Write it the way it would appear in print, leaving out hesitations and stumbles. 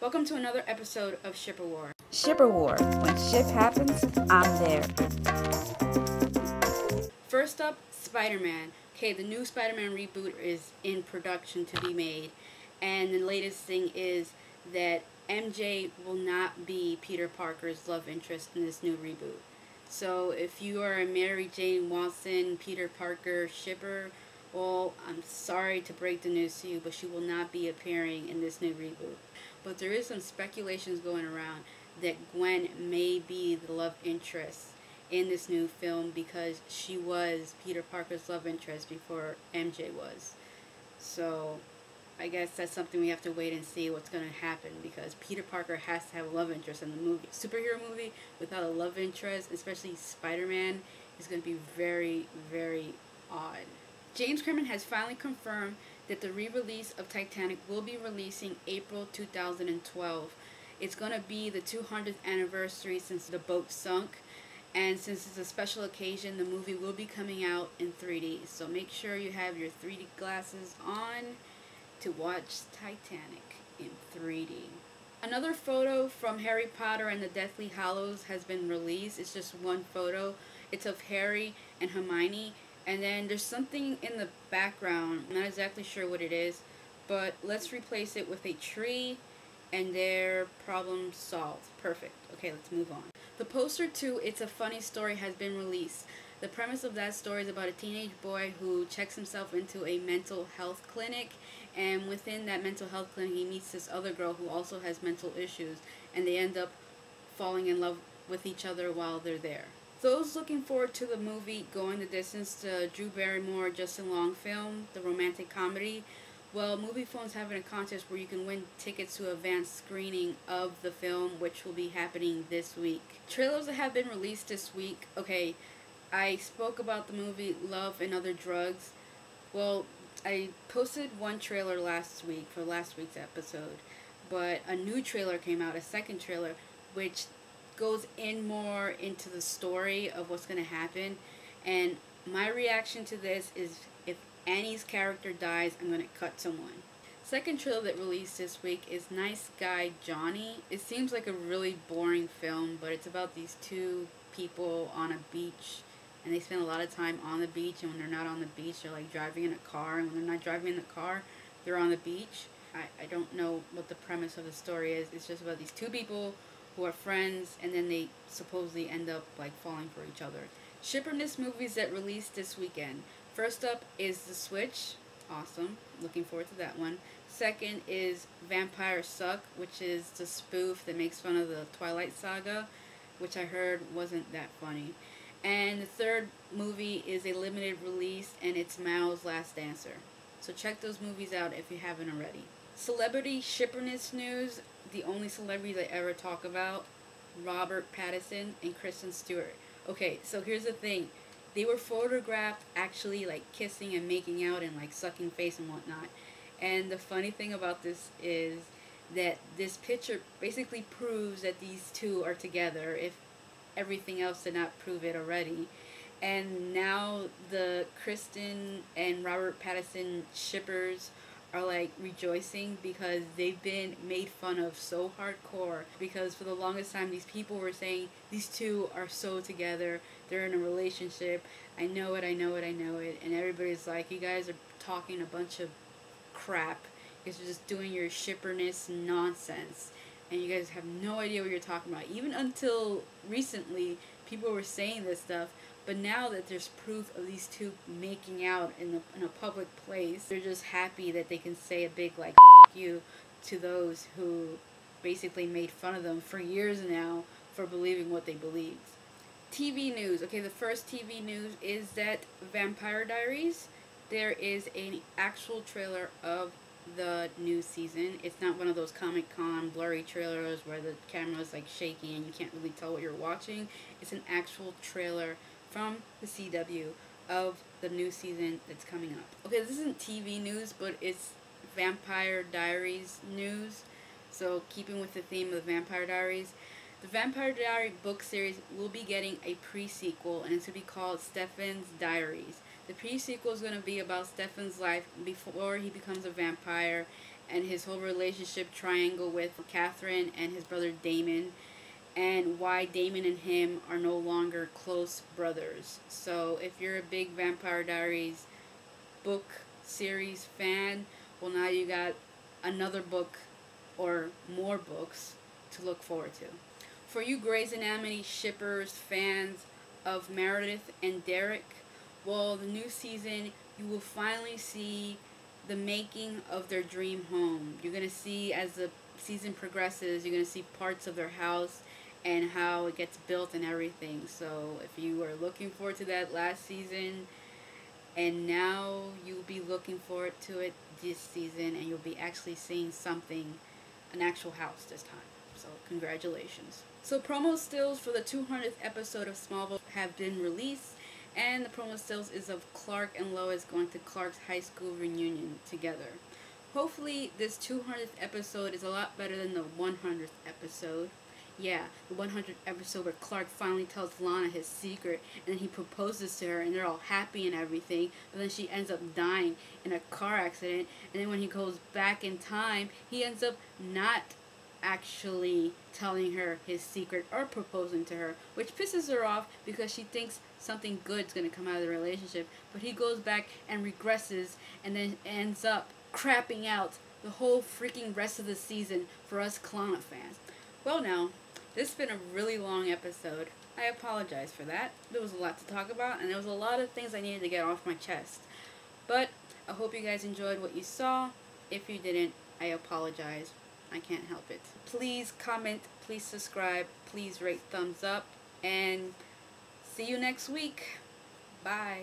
Welcome to another episode of Shipper War. Shipper War. When ship happens, I'm there. First up, Spider-Man. Okay, the new Spider-Man reboot is in production to be made. And the latest thing is that MJ will not be Peter Parker's love interest in this new reboot. So if you are a Mary Jane Watson, Peter Parker shipper, well, I'm sorry to break the news to you, but she will not be appearing in this new reboot. But there is some speculations going around that Gwen may be the love interest in this new film because she was Peter Parker's love interest before MJ was. So I guess that's something we have to wait and see what's going to happen, because Peter Parker has to have a love interest in the movie. Superhero movie without a love interest, especially Spider-Man, is going to be very, very odd. James Cameron has finally confirmed that the re-release of Titanic will be releasing April 2012. It's going to be the 200th anniversary since the boat sunk, and since it's a special occasion, the movie will be coming out in 3D. So make sure you have your 3D glasses on to watch Titanic in 3D. Another photo from Harry Potter and the Deathly Hallows has been released. It's just one photo. It's of Harry and Hermione, and then there's something in the background. I'm not exactly sure what it is, but let's replace it with a tree and their problem solved. Perfect. Okay, let's move on. The poster to It's a Funny Story has been released. The premise of that story is about a teenage boy who checks himself into a mental health clinic, and within that mental health clinic he meets this other girl who also has mental issues, and they end up falling in love with each other while they're there. Those looking forward to the movie Going the Distance, the Drew Barrymore, Justin Long film, the romantic comedy, well, MoviePhone's having a contest where you can win tickets to advanced screening of the film, which will be happening this week. Trailers that have been released this week. Okay, I spoke about the movie Love and Other Drugs. Well, I posted one trailer last week for last week's episode, but a new trailer came out, a second trailer, which goes in more into the story of what's going to happen. And my reaction to this is, if Annie's character dies, I'm going to cut someone. Second trailer that released this week is Nice Guy Johnny. It seems like a really boring film, but it's about these two people on a beach, and they spend a lot of time on the beach, and when they're not on the beach, they're like driving in a car, and when they're not driving in the car, they're on the beach. I don't know what the premise of the story is. It's just about these two people who are friends, and then they supposedly end up like falling for each other. Shipperness movies that released this weekend. First up is The Switch. Awesome. Looking forward to that one. Second is Vampire Suck, which is the spoof that makes fun of the Twilight Saga, which I heard wasn't that funny. And the third movie is a limited release, and it's Mao's Last Dancer. So check those movies out if you haven't already. Celebrity shipperness news. The only celebrities I ever talk about, Robert Pattinson and Kristen Stewart. Okay, so here's the thing. They were photographed actually like kissing and making out and like sucking face and whatnot. And the funny thing about this is that this picture basically proves that these two are together, if everything else did not prove it already. And now the Kristen and Robert Pattinson shippers are like rejoicing because they've been made fun of so hardcore, because for the longest time these people were saying these two are so together, they're in a relationship, I know it, and everybody's like, you guys are talking a bunch of crap, you're just doing your shipperness nonsense, and you guys have no idea what you're talking about. Even until recently people were saying this stuff, but now that there's proof of these two making out in a public place, they're just happy that they can say a big like F you to those who basically made fun of them for years now for believing what they believed. TV news. Okay, the first TV news is that Vampire Diaries, there is an actual trailer of the new season. It's not one of those Comic-Con blurry trailers where the camera is like shaky and you can't really tell what you're watching. It's an actual trailer from the CW of the new season that's coming up. Okay, this isn't TV news, but it's Vampire Diaries news. So keeping with the theme of the Vampire Diaries, the Vampire Diary book series will be getting a pre-sequel, and it's going to be called Stefan's Diaries. The pre-sequel is going to be about Stefan's life before he becomes a vampire, and his whole relationship triangle with Catherine and his brother Damon, and why Damon and him are no longer close brothers. So if you're a big Vampire Diaries book series fan, well, now you got another book or more books to look forward to. For you Grey's Anatomy shippers, fans of Meredith and Derek, well, the new season, you will finally see the making of their dream home. You're going to see, as the season progresses, you're going to see parts of their house and how it gets built and everything. So if you were looking forward to that last season, and now you'll be looking forward to it this season, and you'll be actually seeing something, an actual house this time. So congratulations. So promo stills for the 200th episode of Smallville have been released, and the promo stills is of Clark and Lois going to Clark's high school reunion together. Hopefully this 200th episode is a lot better than the 100th episode. Yeah, the 100th episode where Clark finally tells Lana his secret, and then he proposes to her, and they're all happy and everything, but then she ends up dying in a car accident, and then when he goes back in time, he ends up not actually telling her his secret or proposing to her, which pisses her off because she thinks something good's going to come out of the relationship, but he goes back and regresses and then ends up crapping out the whole freaking rest of the season for us Klana fans. Well, now, this has been a really long episode. I apologize for that. There was a lot to talk about, and there was a lot of things I needed to get off my chest. But I hope you guys enjoyed what you saw. If you didn't, I apologize. I can't help it. Please comment, please subscribe, please rate thumbs up, and see you next week. Bye.